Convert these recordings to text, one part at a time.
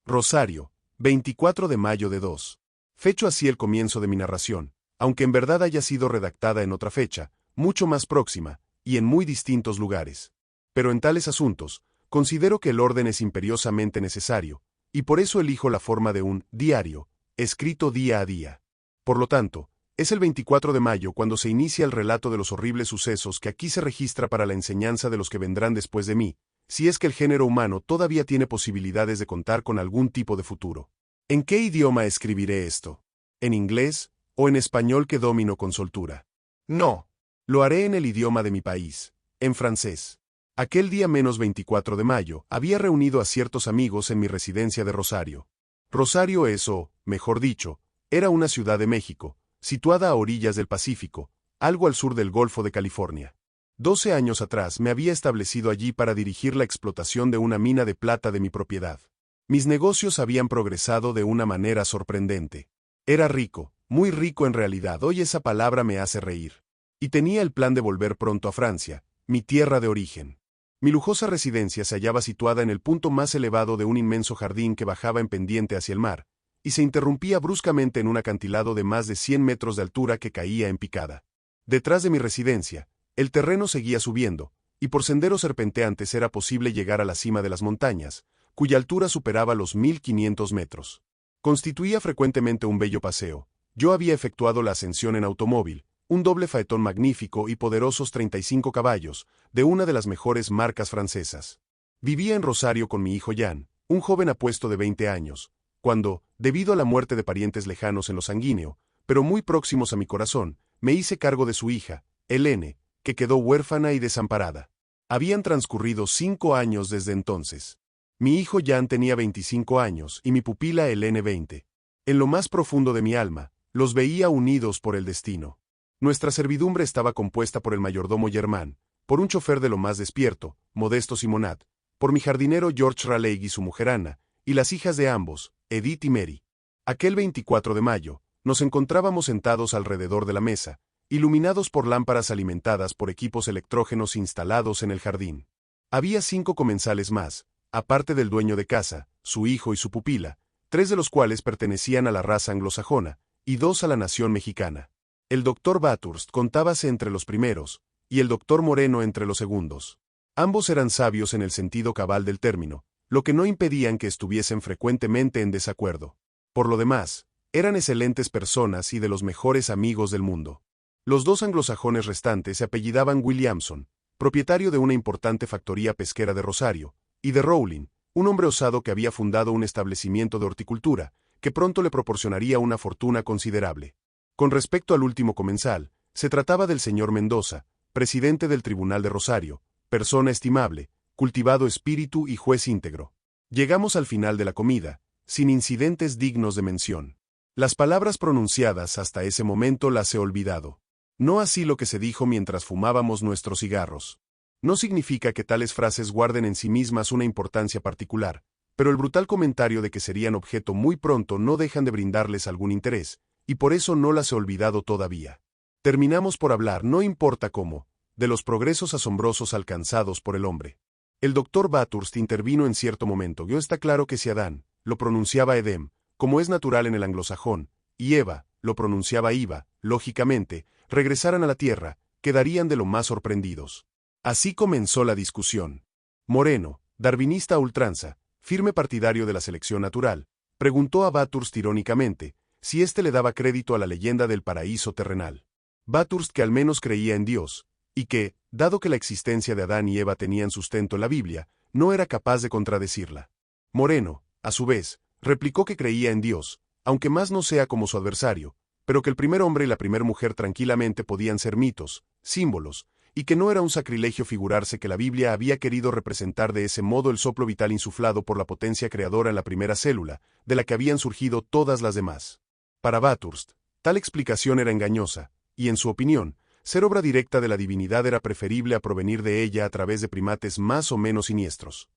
Rosario, 24 de mayo de 2. Fecho así el comienzo de mi narración, aunque en verdad haya sido redactada en otra fecha, mucho más próxima, y en muy distintos lugares. Pero en tales asuntos, considero que el orden es imperiosamente necesario, y por eso elijo la forma de un diario, escrito día a día. Por lo tanto, es el 24 de mayo cuando se inicia el relato de los horribles sucesos que aquí se registra para la enseñanza de los que vendrán después de mí, si es que el género humano todavía tiene posibilidades de contar con algún tipo de futuro. ¿En qué idioma escribiré esto? ¿En inglés o en español que domino con soltura? No. Lo haré en el idioma de mi país, en francés. Aquel día menos 24 de mayo, había reunido a ciertos amigos en mi residencia de Rosario. Rosario es, o, mejor dicho, era una ciudad de México, situada a orillas del Pacífico, algo al sur del Golfo de California. 12 años atrás me había establecido allí para dirigir la explotación de una mina de plata de mi propiedad. Mis negocios habían progresado de una manera sorprendente. Era rico, muy rico en realidad, hoy esa palabra me hace reír. Y tenía el plan de volver pronto a Francia, mi tierra de origen. Mi lujosa residencia se hallaba situada en el punto más elevado de un inmenso jardín que bajaba en pendiente hacia el mar, y se interrumpía bruscamente en un acantilado de más de 100 metros de altura que caía en picada. Detrás de mi residencia, el terreno seguía subiendo, y por senderos serpenteantes era posible llegar a la cima de las montañas, cuya altura superaba los 1500 metros. Constituía frecuentemente un bello paseo. Yo había efectuado la ascensión en automóvil, un doble faetón magnífico y poderosos 35 caballos, de una de las mejores marcas francesas. Vivía en Rosario con mi hijo Jan, un joven apuesto de 20 años, cuando, debido a la muerte de parientes lejanos en lo sanguíneo, pero muy próximos a mi corazón, me hice cargo de su hija, Helene, que quedó huérfana y desamparada. Habían transcurrido 5 años desde entonces. Mi hijo Jan tenía 25 años y mi pupila Helene 20. En lo más profundo de mi alma, los veía unidos por el destino. Nuestra servidumbre estaba compuesta por el mayordomo Germán, por un chofer de lo más despierto, Modesto Simonat, por mi jardinero George Raleigh y su mujer Ana, y las hijas de ambos, Edith y Mary. Aquel 24 de mayo, nos encontrábamos sentados alrededor de la mesa, iluminados por lámparas alimentadas por equipos electrógenos instalados en el jardín. Había 5 comensales más, aparte del dueño de casa, su hijo y su pupila, 3 de los cuales pertenecían a la raza anglosajona, y 2 a la nación mexicana. El doctor Bathurst contábase entre los primeros, y el doctor Moreno entre los segundos. Ambos eran sabios en el sentido cabal del término, lo que no impedían que estuviesen frecuentemente en desacuerdo. Por lo demás, eran excelentes personas y de los mejores amigos del mundo. Los 2 anglosajones restantes se apellidaban Williamson, propietario de una importante factoría pesquera de Rosario, y de Rowling, un hombre osado que había fundado un establecimiento de horticultura, que pronto le proporcionaría una fortuna considerable. Con respecto al último comensal, se trataba del señor Mendoza, presidente del Tribunal de Rosario, persona estimable, cultivado espíritu y juez íntegro. Llegamos al final de la comida, sin incidentes dignos de mención. Las palabras pronunciadas hasta ese momento las he olvidado. No así lo que se dijo mientras fumábamos nuestros cigarros. No significa que tales frases guarden en sí mismas una importancia particular, pero el brutal comentario de que serían objeto muy pronto no dejan de brindarles algún interés, y por eso no las he olvidado todavía. Terminamos por hablar, no importa cómo, de los progresos asombrosos alcanzados por el hombre. El doctor Bathurst intervino en cierto momento. Yo está claro que si Adán lo pronunciaba Edem, como es natural en el anglosajón, y Eva lo pronunciaba Iva, lógicamente, regresaran a la tierra, quedarían de lo más sorprendidos. Así comenzó la discusión. Moreno, darwinista a ultranza, firme partidario de la selección natural, preguntó a Bathurst irónicamente si éste le daba crédito a la leyenda del paraíso terrenal. Bathurst, que al menos creía en Dios, y que, dado que la existencia de Adán y Eva tenían sustento en la Biblia, no era capaz de contradecirla. Moreno, a su vez, replicó que creía en Dios, aunque más no sea como su adversario, pero que el primer hombre y la primer mujer tranquilamente podían ser mitos, símbolos, y que no era un sacrilegio figurarse que la Biblia había querido representar de ese modo el soplo vital insuflado por la potencia creadora en la primera célula, de la que habían surgido todas las demás. Para Bathurst, tal explicación era engañosa, y en su opinión, ser obra directa de la divinidad era preferible a provenir de ella a través de primates más o menos siniestros.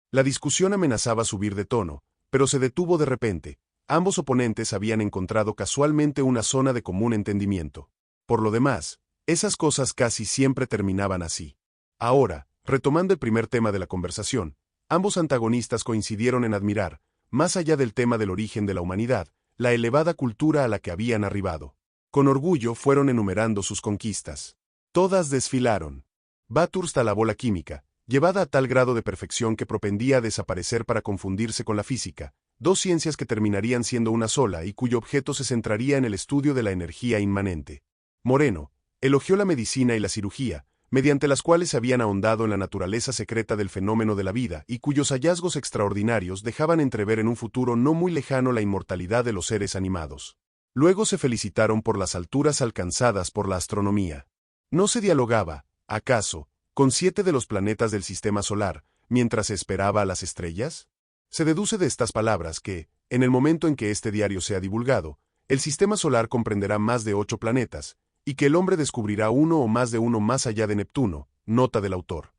La discusión amenazaba subir de tono, pero se detuvo de repente. Ambos oponentes habían encontrado casualmente una zona de común entendimiento. Por lo demás, esas cosas casi siempre terminaban así. Ahora, retomando el primer tema de la conversación, ambos antagonistas coincidieron en admirar, más allá del tema del origen de la humanidad, la elevada cultura a la que habían arribado. Con orgullo fueron enumerando sus conquistas. Todas desfilaron. Bathurst alabó la química, llevada a tal grado de perfección que propendía a desaparecer para confundirse con la física, dos ciencias que terminarían siendo una sola y cuyo objeto se centraría en el estudio de la energía inmanente. Moreno elogió la medicina y la cirugía, mediante las cuales se habían ahondado en la naturaleza secreta del fenómeno de la vida y cuyos hallazgos extraordinarios dejaban entrever en un futuro no muy lejano la inmortalidad de los seres animados. Luego se felicitaron por las alturas alcanzadas por la astronomía. ¿No se dialogaba, acaso, con 7 de los planetas del sistema solar, mientras se esperaba a las estrellas? Se deduce de estas palabras que, en el momento en que este diario sea divulgado, el sistema solar comprenderá más de 8 planetas, y que el hombre descubrirá uno o más de uno más allá de Neptuno, nota del autor.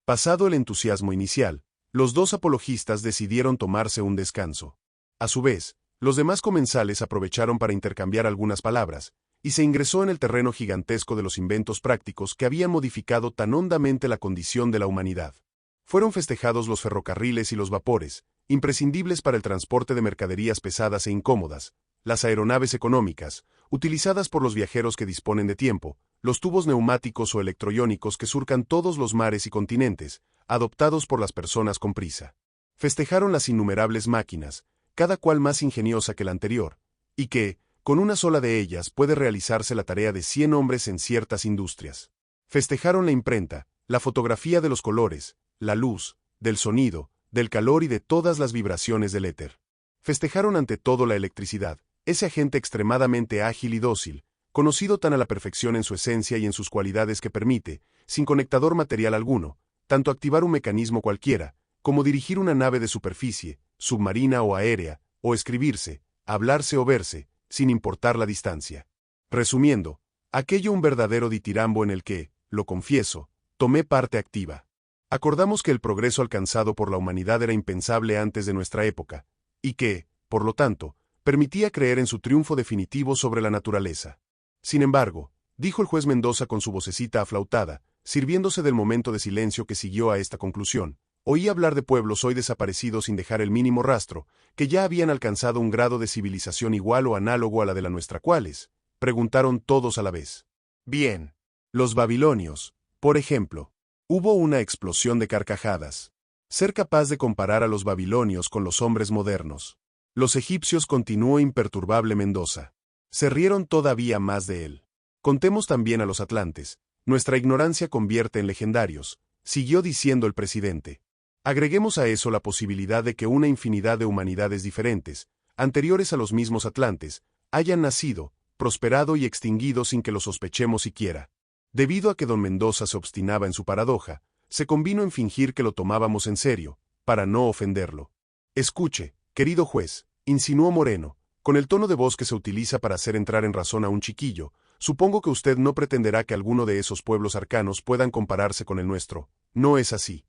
Pasado el entusiasmo inicial, los dos apologistas decidieron tomarse un descanso. A su vez, los demás comensales aprovecharon para intercambiar algunas palabras, y se ingresó en el terreno gigantesco de los inventos prácticos que habían modificado tan hondamente la condición de la humanidad. Fueron festejados los ferrocarriles y los vapores, imprescindibles para el transporte de mercaderías pesadas e incómodas, las aeronaves económicas, utilizadas por los viajeros que disponen de tiempo, los tubos neumáticos o electroiónicos que surcan todos los mares y continentes, adoptados por las personas con prisa. Festejaron las innumerables máquinas, cada cual más ingeniosa que la anterior, y que, con una sola de ellas puede realizarse la tarea de 100 hombres en ciertas industrias. Festejaron la imprenta, la fotografía de los colores, la luz, del sonido, del calor y de todas las vibraciones del éter. Festejaron ante todo la electricidad, ese agente extremadamente ágil y dócil, conocido tan a la perfección en su esencia y en sus cualidades que permite, sin conectador material alguno, tanto activar un mecanismo cualquiera, como dirigir una nave de superficie, submarina o aérea, o escribirse, hablarse o verse, sin importar la distancia. Resumiendo, aquello un verdadero ditirambo en el que, lo confieso, tomé parte activa. Acordamos que el progreso alcanzado por la humanidad era impensable antes de nuestra época, y que, por lo tanto, permitía creer en su triunfo definitivo sobre la naturaleza. Sin embargo, dijo el juez Mendoza con su vocecita aflautada, sirviéndose del momento de silencio que siguió a esta conclusión, oí hablar de pueblos hoy desaparecidos sin dejar el mínimo rastro, que ya habían alcanzado un grado de civilización igual o análogo a la de la nuestra. ¿Cuáles? Preguntaron todos a la vez. Bien. Los babilonios, por ejemplo. Hubo una explosión de carcajadas. Ser capaz de comparar a los babilonios con los hombres modernos. Los egipcios, continuó imperturbable Mendoza. Se rieron todavía más de él. Contemos también a los atlantes. Nuestra ignorancia convierte en legendarios, siguió diciendo el presidente. Agreguemos a eso la posibilidad de que una infinidad de humanidades diferentes, anteriores a los mismos atlantes, hayan nacido, prosperado y extinguido sin que lo sospechemos siquiera. Debido a que don Mendoza se obstinaba en su paradoja, se convino en fingir que lo tomábamos en serio, para no ofenderlo. Escuche, querido juez, insinuó Moreno, con el tono de voz que se utiliza para hacer entrar en razón a un chiquillo, supongo que usted no pretenderá que alguno de esos pueblos arcanos puedan compararse con el nuestro. No es así.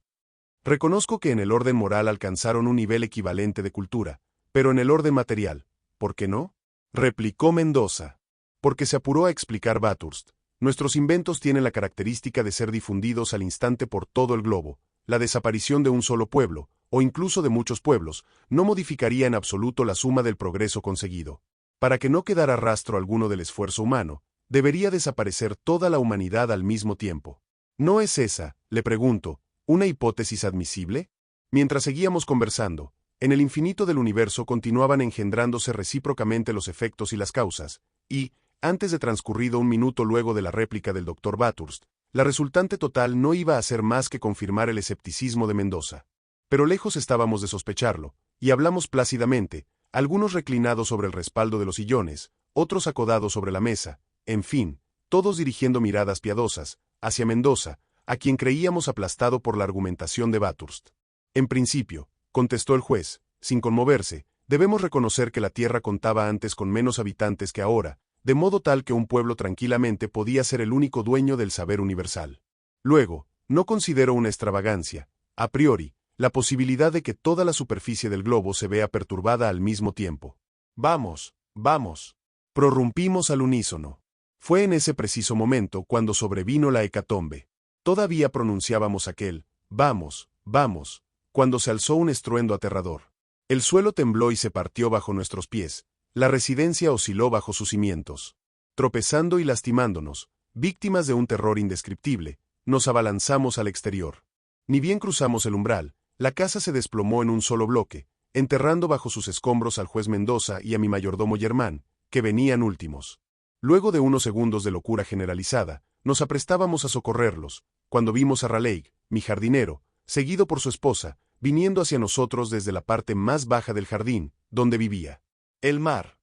Reconozco que en el orden moral alcanzaron un nivel equivalente de cultura, pero en el orden material, ¿por qué no? Replicó Mendoza. Porque se apuró a explicar Bathurst. Nuestros inventos tienen la característica de ser difundidos al instante por todo el globo. La desaparición de un solo pueblo, o incluso de muchos pueblos, no modificaría en absoluto la suma del progreso conseguido. Para que no quedara rastro alguno del esfuerzo humano, debería desaparecer toda la humanidad al mismo tiempo. ¿No es esa, le pregunto, una hipótesis admisible? Mientras seguíamos conversando, en el infinito del universo continuaban engendrándose recíprocamente los efectos y las causas, y, antes de transcurrido un minuto luego de la réplica del doctor Bathurst, la resultante total no iba a ser más que confirmar el escepticismo de Mendoza. Pero lejos estábamos de sospecharlo, y hablamos plácidamente, algunos reclinados sobre el respaldo de los sillones, otros acodados sobre la mesa, en fin, todos dirigiendo miradas piadosas, hacia Mendoza, a quien creíamos aplastado por la argumentación de Bathurst. En principio, contestó el juez, sin conmoverse, debemos reconocer que la Tierra contaba antes con menos habitantes que ahora, de modo tal que un pueblo tranquilamente podía ser el único dueño del saber universal. Luego, no considero una extravagancia, a priori, la posibilidad de que toda la superficie del globo se vea perturbada al mismo tiempo. Vamos, vamos. Prorrumpimos al unísono. Fue en ese preciso momento cuando sobrevino la hecatombe. Todavía pronunciábamos aquel, vamos, vamos, cuando se alzó un estruendo aterrador. El suelo tembló y se partió bajo nuestros pies, la residencia osciló bajo sus cimientos. Tropezando y lastimándonos, víctimas de un terror indescriptible, nos abalanzamos al exterior. Ni bien cruzamos el umbral, la casa se desplomó en un solo bloque, enterrando bajo sus escombros al juez Mendoza y a mi mayordomo Germán, que venían últimos. Luego de unos segundos de locura generalizada, nos aprestábamos a socorrerlos, cuando vimos a Raleigh, mi jardinero, seguido por su esposa, viniendo hacia nosotros desde la parte más baja del jardín, donde vivía. «El mar.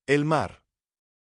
El mar»,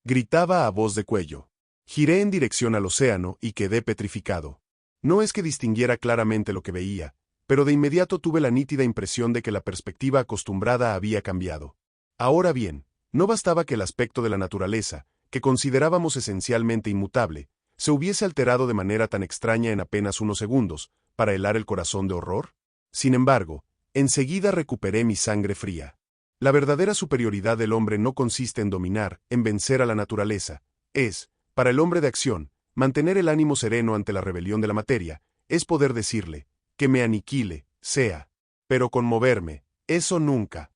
gritaba a voz de cuello. Giré en dirección al océano y quedé petrificado. No es que distinguiera claramente lo que veía, pero de inmediato tuve la nítida impresión de que la perspectiva acostumbrada había cambiado. Ahora bien, no bastaba que el aspecto de la naturaleza, que considerábamos esencialmente inmutable, se hubiese alterado de manera tan extraña en apenas unos segundos, para helar el corazón de horror. Sin embargo, enseguida recuperé mi sangre fría. La verdadera superioridad del hombre no consiste en dominar, en vencer a la naturaleza. Es, para el hombre de acción, mantener el ánimo sereno ante la rebelión de la materia, es poder decirle, que me aniquile, sea. Pero conmoverme, eso nunca.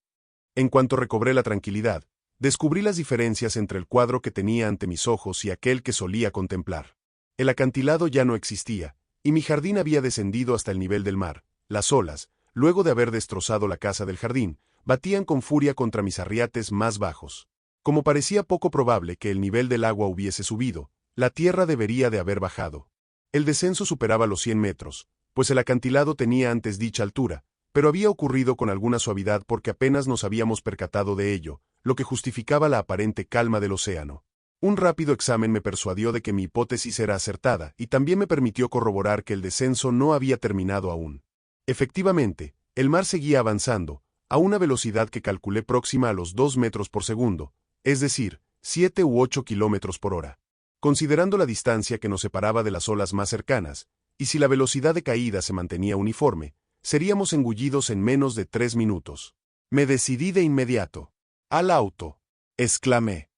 En cuanto recobré la tranquilidad, descubrí las diferencias entre el cuadro que tenía ante mis ojos y aquel que solía contemplar. El acantilado ya no existía, y mi jardín había descendido hasta el nivel del mar. Las olas, luego de haber destrozado la casa del jardín, batían con furia contra mis arriates más bajos. Como parecía poco probable que el nivel del agua hubiese subido, la tierra debería de haber bajado. El descenso superaba los 100 metros, pues el acantilado tenía antes dicha altura, pero había ocurrido con alguna suavidad porque apenas nos habíamos percatado de ello, lo que justificaba la aparente calma del océano. Un rápido examen me persuadió de que mi hipótesis era acertada y también me permitió corroborar que el descenso no había terminado aún. Efectivamente, el mar seguía avanzando, a una velocidad que calculé próxima a los 2 metros por segundo, es decir, 7 u 8 kilómetros por hora. Considerando la distancia que nos separaba de las olas más cercanas, y si la velocidad de caída se mantenía uniforme, seríamos engullidos en menos de 3 minutos. Me decidí de inmediato. «Al auto», exclamé.